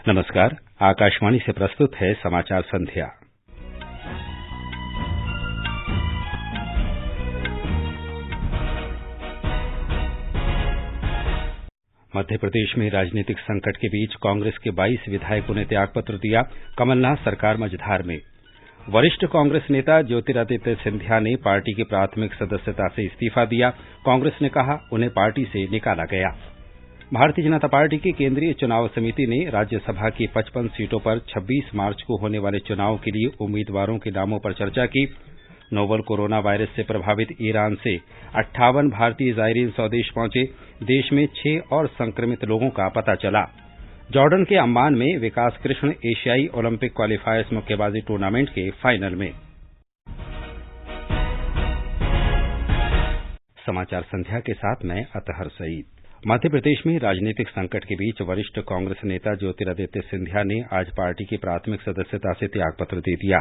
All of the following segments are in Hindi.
नमस्कार। आकाशवाणी से प्रस्तुत है समाचार संध्या। मध्य प्रदेश में राजनीतिक संकट के बीच कांग्रेस के 22 विधायकों ने त्यागपत्र दिया। कमलनाथ सरकार मझधार में। वरिष्ठ कांग्रेस नेता ज्योतिरादित्य सिंधिया ने पार्टी की प्राथमिक सदस्यता से इस्तीफा दिया। कांग्रेस ने कहा उन्हें पार्टी से निकाला गया। भारतीय जनता पार्टी की केंद्रीय चुनाव समिति ने राज्यसभा की 55 सीटों पर 26 मार्च को होने वाले चुनाव के लिए उम्मीदवारों के नामों पर चर्चा की। नोवल कोरोना वायरस से प्रभावित ईरान से 58 भारतीय ज़ायरीन स्वदेश पहुंचे। देश में 6 और संक्रमित लोगों का पता चला। जॉर्डन के अम्मान में विकास कृष्ण एशियाई ओलंपिक क्वालीफायर्स मुक्केबाजी टूर्नामेंट के फाइनल में। समाचार संध्या के साथ मैं अतहर सईद। मध्य प्रदेश में राजनीतिक संकट के बीच वरिष्ठ कांग्रेस नेता ज्योतिरादित्य सिंधिया ने आज पार्टी की प्राथमिक सदस्यता से त्यागपत्र दे दिया।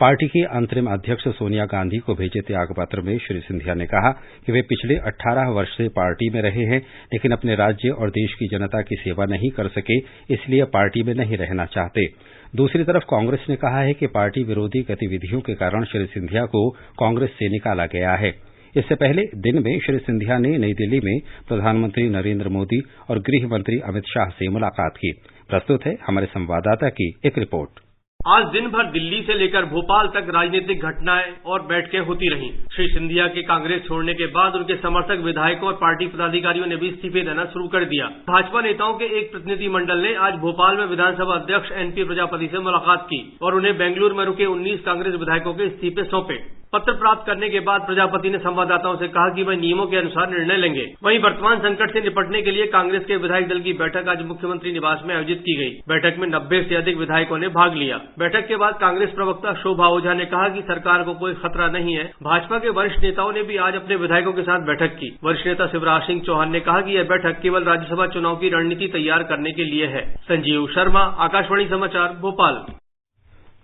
पार्टी की अंतरिम अध्यक्ष सोनिया गांधी को भेजे त्यागपत्र में श्री सिंधिया ने कहा कि वे पिछले 18 वर्ष से पार्टी में रहे हैं, लेकिन अपने राज्य और देश की जनता की सेवा नहीं कर सके, इसलिए पार्टी में नहीं रहना चाहते। दूसरी तरफ कांग्रेस ने कहा है कि पार्टी विरोधी गतिविधियों के कारण श्री सिंधिया को कांग्रेस से निकाला गया है। इससे पहले दिन में श्री सिंधिया ने नई दिल्ली में प्रधानमंत्री नरेंद्र मोदी और गृह मंत्री अमित शाह से मुलाकात की। प्रस्तुत है हमारे संवाददाता की एक रिपोर्ट। आज दिन भर दिल्ली से लेकर भोपाल तक राजनीतिक घटनाएं और बैठकें होती रहीं। श्री सिंधिया के कांग्रेस छोड़ने के बाद उनके समर्थक विधायकों और पार्टी पदाधिकारियों ने भी इस्तीफे देना शुरू कर दिया। भाजपा नेताओं के एक प्रतिनिधिमंडल ने आज भोपाल में विधानसभा अध्यक्ष एनपी प्रजापति से मुलाकात की और उन्हें बेंगलुरु में रुके 19 कांग्रेस विधायकों के इस्तीफे सौंपे। पत्र प्राप्त करने के बाद प्रजापति ने संवाददाताओं से कहा कि वह नियमों के अनुसार निर्णय लेंगे। वहीं वर्तमान संकट से निपटने के लिए कांग्रेस के विधायक दल की बैठक आज मुख्यमंत्री निवास में आयोजित की गई। बैठक में 90 से अधिक विधायकों ने भाग लिया। बैठक के बाद कांग्रेस प्रवक्ता शोभा ओझा ने कहा कि सरकार को कोई खतरा नहीं है। भाजपा के वरिष्ठ नेताओं ने भी आज अपने विधायकों के साथ बैठक की। वरिष्ठ नेता शिवराज सिंह चौहान ने कहा कि यह बैठक केवल राज्यसभा चुनाव की रणनीति तैयार करने के लिए है। संजीव शर्मा, आकाशवाणी समाचार, भोपाल।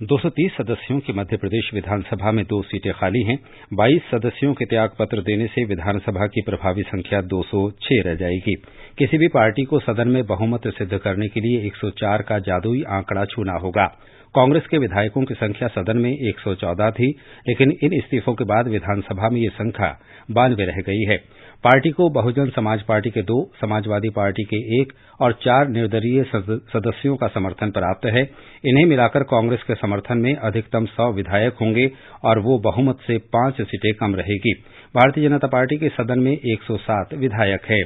230 सदस्यों की मध्य प्रदेश विधानसभा में 2 सीटें खाली हैं। 22 सदस्यों के त्यागपत्र देने से विधानसभा की प्रभावी संख्या 206 रह जाएगी। किसी भी पार्टी को सदन में बहुमत सिद्ध करने के लिए 104 का जादुई आंकड़ा छूना होगा। कांग्रेस के विधायकों की संख्या सदन में 114 थी, लेकिन इन इस्तीफों के बाद विधानसभा में ये संख्या 92 रह गई है। पार्टी को बहुजन समाज पार्टी के 2, समाजवादी पार्टी के 1 और 4 निर्दलीय सदस्यों का समर्थन प्राप्त है। इन्हें मिलाकर कांग्रेस के समर्थन में अधिकतम 100 विधायक होंगे और वो बहुमत से 5 सीटें कम रहेगी। भारतीय जनता पार्टी के सदन में 107 विधायक है।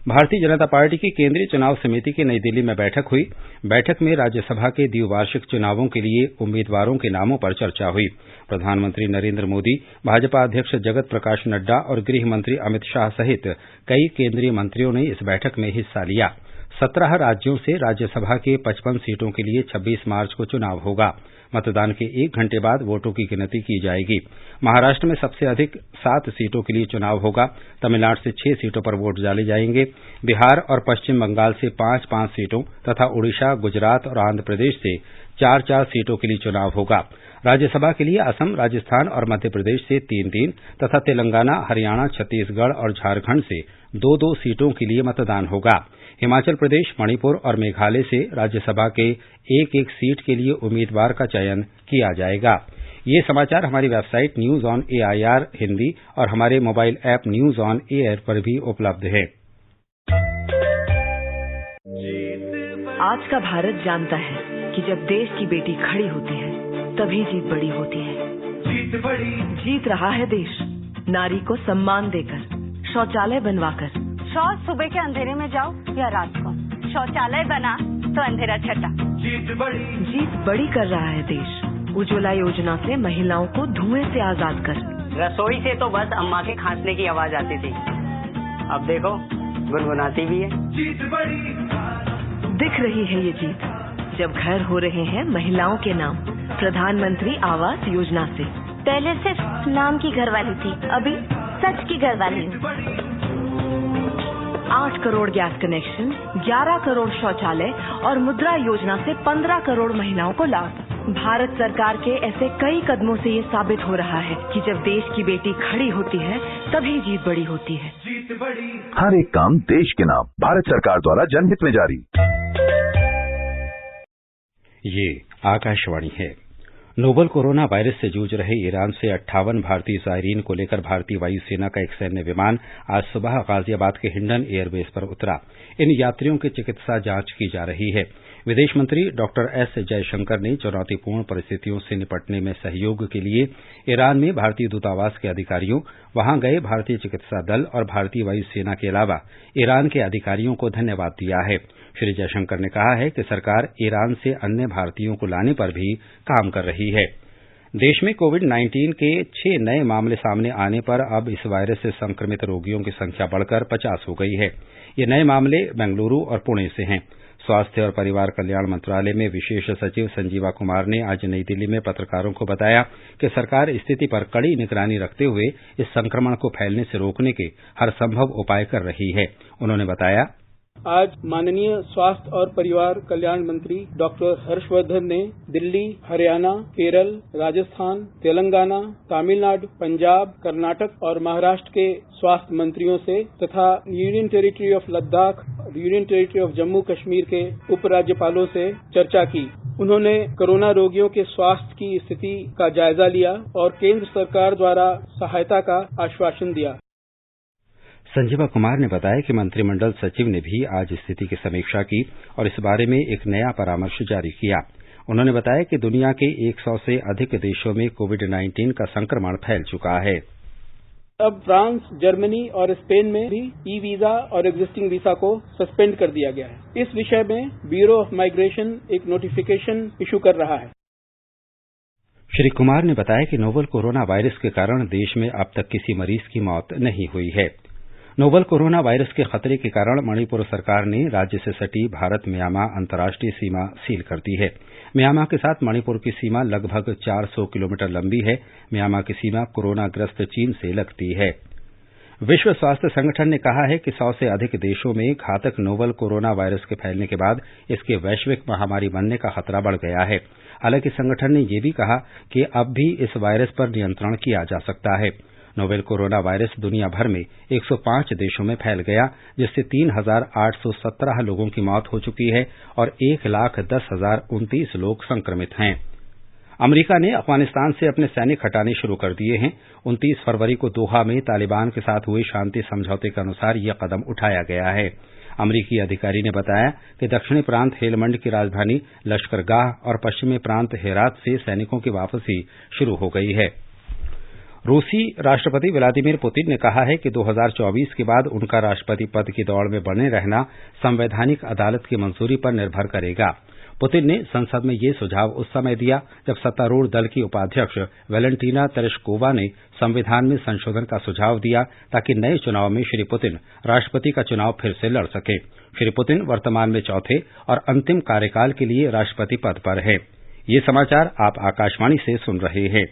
भारतीय जनता पार्टी की केंद्रीय चुनाव समिति की नई दिल्ली में बैठक हुई। बैठक में राज्यसभा के द्विवार्षिक चुनावों के लिए उम्मीदवारों के नामों पर चर्चा हुई। प्रधानमंत्री नरेंद्र मोदी, भाजपा अध्यक्ष जगत प्रकाश नड्डा और गृह मंत्री अमित शाह सहित कई केंद्रीय मंत्रियों ने इस बैठक में हिस्सा लिया। 17 राज्यों से राज्यसभा के 55 सीटों के लिए 26 मार्च को चुनाव होगा। मतदान के 1 घंटे बाद वोटों की गिनती की जाएगी। महाराष्ट्र में सबसे अधिक 7 सीटों के लिए चुनाव होगा। तमिलनाडु से 6 सीटों पर वोट डाले जाएंगे। बिहार और पश्चिम बंगाल से 5-5 सीटों तथा ओडिशा, गुजरात और आंध्र प्रदेश से 4-4 सीटों के लिए चुनाव होगा। राज्यसभा के लिए असम, राजस्थान और मध्य प्रदेश से 3-3 तथा तेलंगाना, हरियाणा, छत्तीसगढ़ और झारखंड से 2-2 सीटों के लिए मतदान होगा। हिमाचल प्रदेश, मणिपुर और मेघालय से राज्यसभा के 1-1 सीट के लिए उम्मीदवार का चयन किया जाएगा। ये समाचार हमारी website news on AIR Hindi और हमारे mobile app news on AIR पर भी उपलब्ध है। आज का भारत जानता है कि जब देश की बेटी खड़ी होती है तभी जीत बड़ी होती है। जीत रहा है देश नारी को सम्मान देकर, शौचालय बनवाकर। शौच सुबह के अंधेरे में जाओ या रात को, शौचालय बना तो अंधेरा छटा। जीत बड़ी कर रहा है देश उज्ज्वला योजना से महिलाओं को धुएं से आजाद कर। रसोई से तो बस अम्मा के खांसने की आवाज आती थी, अब देखो गुनगुनाती भी है। दिख रही है ये जीत जब घर हो रहे हैं महिलाओं के नाम प्रधानमंत्री आवास योजना से। पहले सिर्फ नाम की घरवाली थी, अभी सच की घरवाली हूँ। 8 करोड़ गैस कनेक्शन, 11 करोड़ शौचालय और मुद्रा योजना से 15 करोड़ महिलाओं को लाभ। भारत सरकार के ऐसे कई कदमों से ये साबित हो रहा है कि जब देश की बेटी खड़ी होती है तभी जीत बड़ी होती है। हर एक काम देश के नाम, भारत सरकार द्वारा जनहित में जारी। ये आकाशवाणी है। नोवल कोरोना वायरस से जूझ रहे ईरान से 58 भारतीय ज़ायरीन को लेकर भारतीय वायुसेना का एक सैन्य विमान आज सुबह गाजियाबाद के हिंडन एयरबेस पर उतरा। इन यात्रियों की चिकित्सा जांच की जा रही है। विदेश मंत्री डॉक्टर एस जयशंकर ने चुनौतीपूर्ण परिस्थितियों से निपटने में सहयोग के लिए ईरान में भारतीय दूतावास के अधिकारियों, वहां गए भारतीय चिकित्सा दल और भारतीय वायुसेना के अलावा ईरान के अधिकारियों को धन्यवाद दिया है। श्री जयशंकर ने कहा है कि सरकार ईरान से अन्य भारतीयों को लाने पर भी काम कर रही है। देश में कोविड-19 के 6 नए मामले सामने आने पर अब इस वायरस से संक्रमित रोगियों की संख्या बढ़कर 50 हो गई है। ये नए मामले बेंगलुरु और पुणे से हैं। स्वास्थ्य और परिवार कल्याण मंत्रालय में विशेष सचिव संजीवा कुमार ने आज नई दिल्ली में पत्रकारों को बताया कि सरकार स्थिति पर कड़ी निगरानी रखते हुए इस संक्रमण को फैलने से रोकने के हर संभव उपाय कर रही है। उन्होंने बताया, आज माननीय स्वास्थ्य और परिवार कल्याण मंत्री डॉक्टर हर्षवर्धन ने दिल्ली, हरियाणा, केरल, राजस्थान, तेलंगाना, तमिलनाडु, पंजाब, कर्नाटक और महाराष्ट्र के स्वास्थ्य मंत्रियों से तथा union territory of Ladakh, union territory of Jammu Kashmir के उपराज्यपालों से चर्चा की। उन्होंने कोरोना रोगियों के स्वास्थ्य की स्थिति का जायजा लिया और केंद्र सरकार द्वारा सहायता का आश्वासन दिया। संजीवा कुमार ने बताया कि मंत्रिमंडल सचिव ने भी आज स्थिति की समीक्षा की और इस बारे में एक नया परामर्श जारी किया। उन्होंने बताया कि दुनिया के 100 से अधिक देशों में कोविड-19 का संक्रमण फैल चुका है। अब फ्रांस, जर्मनी और स्पेन में भी ई वीजा और एग्जिस्टिंग वीजा को सस्पेंड कर दिया गया है। इस विषय में ब्यूरो ऑफ माइग्रेशन एक नोटिफिकेशन इशू कर रहा है। श्री कुमार ने बताया कि नोवल कोरोना वायरस के कारण देश में अब तक किसी मरीज की मौत नहीं हुई है। नोवल कोरोना वायरस के खतरे के कारण मणिपुर सरकार ने राज्य से सटी भारत म्यांमा अंतर्राष्ट्रीय सीमा सील कर दी है। म्यांमा के साथ मणिपुर की सीमा लगभग 400 किलोमीटर लंबी है। म्यांमा की सीमा कोरोनाग्रस्त चीन से लगती है। विश्व स्वास्थ्य संगठन ने कहा है कि 100 से अधिक देशों में घातक नोवल कोरोना वायरस के फैलने के बाद इसके वैश्विक महामारी बनने का खतरा बढ़ गया है। हालांकि संगठन ने यह भी कहा कि अब भी इस वायरस पर नियंत्रण किया जा सकता है। नोवेल कोरोना वायरस दुनिया भर में 105 देशों में फैल गया, जिससे 3,817 लोगों की मौत हो चुकी है और 1,10,029 लोग संक्रमित हैं। अमेरिका ने अफगानिस्तान से अपने सैनिक हटाने शुरू कर दिए हैं। 29 फरवरी को दोहा में तालिबान के साथ हुए शांति समझौते के अनुसार यह कदम उठाया गया है। अमरीकी अधिकारी ने बताया कि दक्षिणी प्रांत हेलमंड की राजधानी लश्करगाह और पश्चिमी प्रांत हेरात से सैनिकों की वापसी शुरू हो गई है। रूसी राष्ट्रपति व्लादिमीर पुतिन ने कहा है कि 2024 के बाद उनका राष्ट्रपति पद की दौड़ में बने रहना संवैधानिक अदालत की मंजूरी पर निर्भर करेगा। पुतिन ने संसद में ये सुझाव उस समय दिया जब सत्तारूढ़ दल की उपाध्यक्ष वेलेंटीना तेरेश्कोवा ने संविधान में संशोधन का सुझाव दिया ताकि नए चुनाव में श्री पुतिन राष्ट्रपति का चुनाव फिर से लड़ सके। श्री पुतिन वर्तमान में चौथे और अंतिम कार्यकाल के लिए राष्ट्रपति पद पर हैं। ये समाचार आप आकाशवाणी से सुन रहे हैं।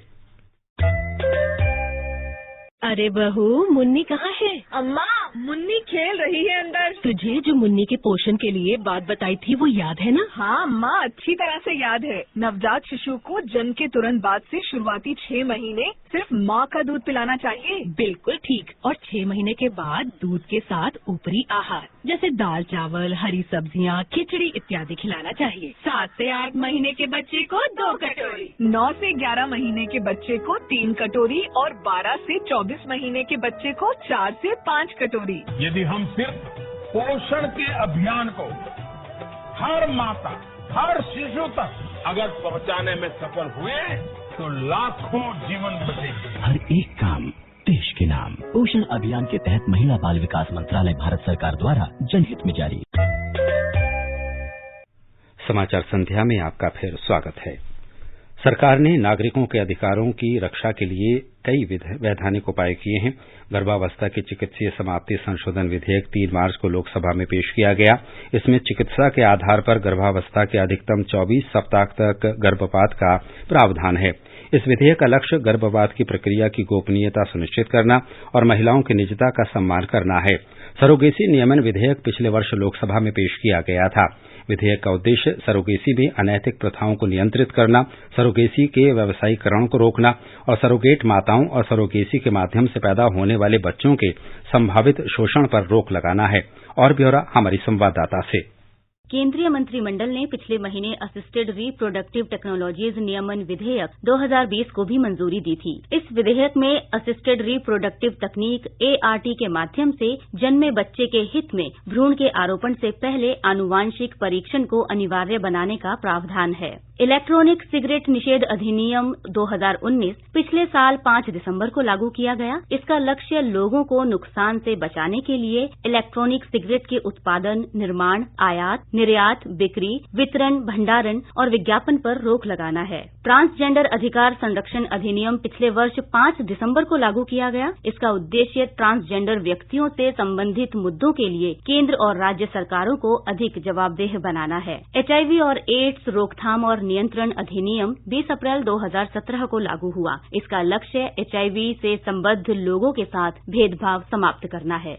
अरे बहू, मुन्नी कहाँ है? अम्मा, मुन्नी खेल रही है अंदर। तुझे जो मुन्नी के पोषण के लिए बात बताई थी वो याद है ना? हाँ अम्मा, अच्छी तरह से याद है। नवजात शिशु को जन्म के तुरंत बाद से शुरुआती 6 महीने सिर्फ माँ का दूध पिलाना चाहिए। बिल्कुल ठीक। और 6 महीने के बाद दूध के साथ ऊपरी आहार जैसे दाल चावल, हरी सब्जियाँ, खिचड़ी इत्यादि खिलाना चाहिए। 7 से 8 महीने के बच्चे को 2 कटोरी, 9 से 11 महीने के बच्चे को 3 कटोरी और 12 से 24 महीने के बच्चे को 4 से 5 कटोरी। यदि हम सिर्फ पोषण के अभियान को हर माता, हर शिशु तक अगर पहुंचाने में सफल हुए तो लाखों जीवन बचेंगे। हर एक काम देश के नाम। पोषण अभियान के तहत महिला बाल विकास मंत्रालय भारत सरकार द्वारा जनहित में जारी। समाचार संध्या में आपका फिर स्वागत है। सरकार ने नागरिकों के अधिकारों की रक्षा के लिए कई वैधानिक उपाय किए हैं। गर्भावस्था की चिकित्सीय समाप्ति संशोधन विधेयक 3 मार्च को लोकसभा में पेश किया गया। इसमें चिकित्सा के आधार पर गर्भावस्था के अधिकतम 24 सप्ताह तक गर्भपात का प्रावधान है। इस विधेयक का लक्ष्य गर्भपात की प्रक्रिया की गोपनीयता सुनिश्चित करना और महिलाओं की निजता का सम्मान करना है। सरोगेसी नियमन विधेयक पिछले वर्ष लोकसभा में पेश किया गया था। विधेयक का उद्देश्य सरोगेसी में अनैतिक प्रथाओं को नियंत्रित करना, सरोगेसी के व्यावसायीकरण को रोकना और सरोगेट माताओं और सरोगेसी के माध्यम से पैदा होने वाले बच्चों के संभावित शोषण पर रोक लगाना है। और ब्यौरा हमारी संवाददाता से। केंद्रीय मंत्रिमंडल ने पिछले महीने असिस्टेड रिप्रोडक्टिव टेक्नोलॉजीज नियमन विधेयक 2020 को भी मंजूरी दी थी। इस विधेयक में असिस्टेड रिप्रोडक्टिव तकनीक ART के माध्यम से जन्मे बच्चे के हित में भ्रूण के आरोपण से पहले आनुवांशिक परीक्षण को अनिवार्य बनाने का प्रावधान है। इलेक्ट्रॉनिक सिगरेट निषेध अधिनियम 2019 पिछले साल 5 दिसंबर को लागू किया गया। इसका लक्ष्य लोगों को नुकसान से बचाने के लिए इलेक्ट्रॉनिक सिगरेट के उत्पादन, निर्माण, आयात, निर्यात, बिक्री, वितरण, भंडारण और विज्ञापन पर रोक लगाना है। ट्रांसजेंडर अधिकार संरक्षण अधिनियम पिछले वर्ष 5 दिसंबर को लागू किया गया। इसका उद्देश्य ट्रांसजेंडर व्यक्तियों से संबंधित मुद्दों के लिए केंद्र और राज्य सरकारों को अधिक जवाबदेह बनाना है। HIV और एड्स रोकथाम और नियंत्रण अधिनियम 20 अप्रैल 2017 को लागू हुआ। इसका लक्ष्य HIV से संबद्ध लोगों के साथ भेदभाव समाप्त करना है।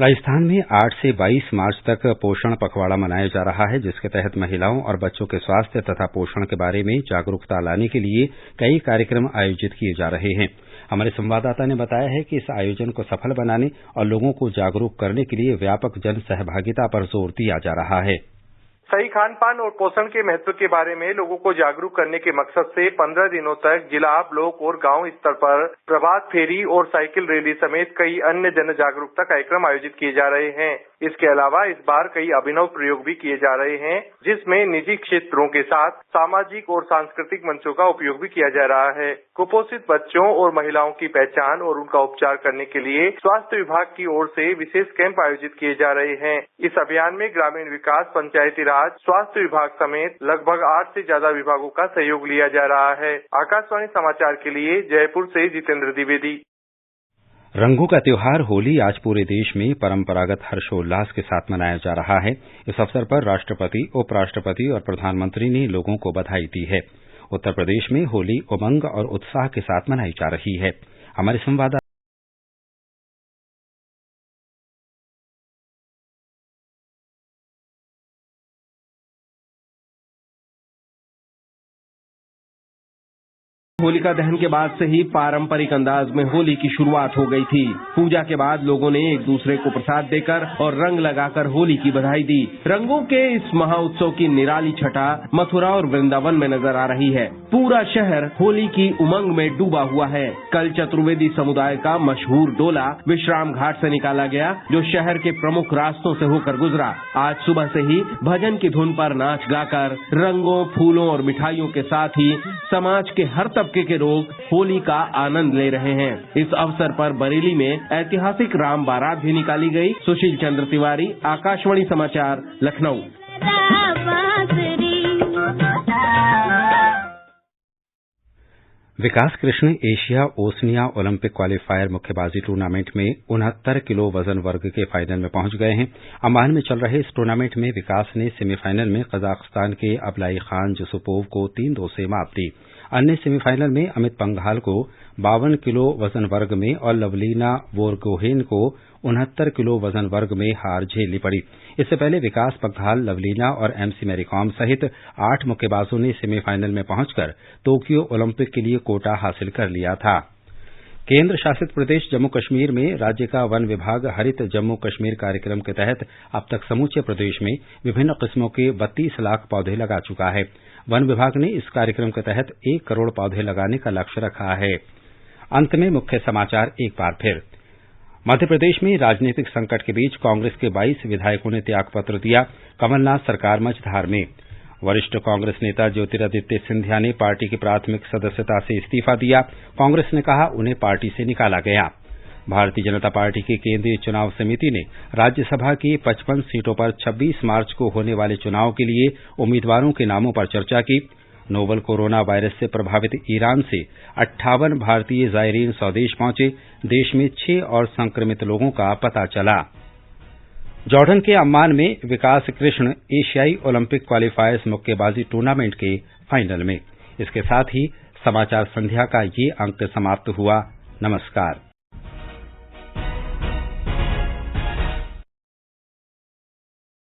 राजस्थान में 8 से 22 मार्च तक पोषण पखवाड़ा मनाया जा रहा है, जिसके तहत महिलाओं और बच्चों के स्वास्थ्य तथा पोषण के बारे में जागरूकता लाने के लिए कई कार्यक्रम आयोजित किए जा रहे हैं। हमारे संवाददाता ने बताया है कि इस आयोजन को सफल बनाने और लोगों को जागरूक करने के लिए व्यापक जन सहभागिता पर जोर दिया जा रहा है। सही खान पान और पोषण के महत्व के बारे में लोगों को जागरूक करने के मकसद से 15 दिनों तक जिला, ब्लॉक और गांव स्तर पर प्रभात फेरी और साइकिल रैली समेत कई अन्य जन जागरूकता कार्यक्रम आयोजित किए जा रहे हैं। इसके अलावा इस बार कई अभिनव प्रयोग भी किए जा रहे हैं, जिसमें निजी क्षेत्रों के साथ सामाजिक और सांस्कृतिक मंचों का उपयोग भी किया जा रहा है। कुपोषित बच्चों और महिलाओं की पहचान और उनका उपचार करने के लिए स्वास्थ्य विभाग की ओर से विशेष कैंप आयोजित किए जा रहे हैं। इस अभियान में ग्रामीण विकास, पंचायती राज, स्वास्थ्य विभाग समेत लगभग 8 से ज्यादा विभागों का सहयोग लिया जा रहा है। आकाशवाणी समाचार के लिए जयपुर से जितेंद्र द्विवेदी। रंगों का त्योहार होली आज पूरे देश में परंपरागत हर्षोल्लास के साथ मनाया जा रहा है। इस अवसर पर राष्ट्रपति, उपराष्ट्रपति और प्रधानमंत्री ने लोगों को बधाई दी है। उत्तर प्रदेश में होली उमंग और उत्साह के साथ मनाई जा रही है। हमारे संवाददाता होलिका दहन के बाद से ही पारंपरिक अंदाज में होली की शुरुआत हो गई थी। पूजा के बाद लोगों ने एक दूसरे को प्रसाद देकर और रंग लगाकर होली की बधाई दी। रंगों के इस महाउत्सव की निराली छटा मथुरा और वृंदावन में नजर आ रही है। पूरा शहर होली की उमंग में डूबा हुआ है। कल चतुर्वेदी समुदाय का मशहूर डोला विश्राम घाट से निकाला गया, जो शहर के प्रमुख रास्तों से होकर गुजरा। आज सुबह से ही भजन की धुन पर नाच गाकर रंगों, फूलों और मिठाइयों के साथ ही समाज के हर तबके के लोग होली का आनंद ले रहे हैं। इस अवसर पर बरेली में ऐतिहासिक राम बारात भी निकाली गई। सुशील चंद्र तिवारी, आकाशवाणी समाचार, Lucknow. Vikas Krishan Asia Oceania Olympic qualifier मुक्केबाजी टूर्नामेंट में 69 किलो वजन वर्ग के फाइनल में पहुंच गए हैं। अम्मान में चल रहे इस टूर्नामेंट में विकास ने सेमीफाइनल में कजाकिस्तान के अबलाई खान जुसुपोव को 3-2 से मात दी। अन्य सेमीफाइनल में अमित पंघाल को 52 किलो वजन वर्ग में और लवलीना बोरगोहेन को 69 किलो वजन वर्ग में हार झेलनी पड़ी। इससे पहले विकास पंघाल, लवलीना और MC मैरीकॉम सहित 8 मुक्केबाजों ने सेमीफाइनल में पहुंचकर टोक्यो ओलंपिक के लिए कोटा हासिल कर लिया था। केंद्र शासित प्रदेश जम्मू कश्मीर में राज्य का वन विभाग हरित जम्मू कश्मीर कार्यक्रम के तहत अब तक समूचे प्रदेश में विभिन्न किस्मों के 32 लाख पौधे लगा चुका है। वन विभाग ने इस कार्यक्रम के तहत 1 करोड़ पौधे लगाने का लक्ष्य रखा है। अंत में मुख्य समाचार एक बार फिर। मध्य प्रदेश में राजनीतिक संकट के बीच कांग्रेस के 22 विधायकों ने त्यागपत्र दिया। कमलनाथ सरकार मझधार में। वरिष्ठ कांग्रेस नेता ज्योतिरादित्य सिंधिया ने पार्टी की प्राथमिक सदस्यता से इस्तीफा दिया। कांग्रेस ने कहा उन्हें पार्टी से निकाला गया। भारतीय जनता पार्टी की केंद्रीय चुनाव समिति ने राज्यसभा की 55 सीटों पर 26 मार्च को होने वाले चुनाव के लिए उम्मीदवारों के नामों पर चर्चा की। नोवल कोरोना वायरस से प्रभावित ईरान से 58 भारतीय जायरीन स्वदेश पहुंचे। देश में 6 और संक्रमित लोगों का पता चला। जॉर्डन के अम्मान में विकास कृष्ण एशियाई ओलंपिक क्वालीफायर्स मुक्केबाजी टूर्नामेंट के फाइनल में। इसके साथ ही समाचार संध्या का ये अंक समाप्त हुआ। नमस्कार।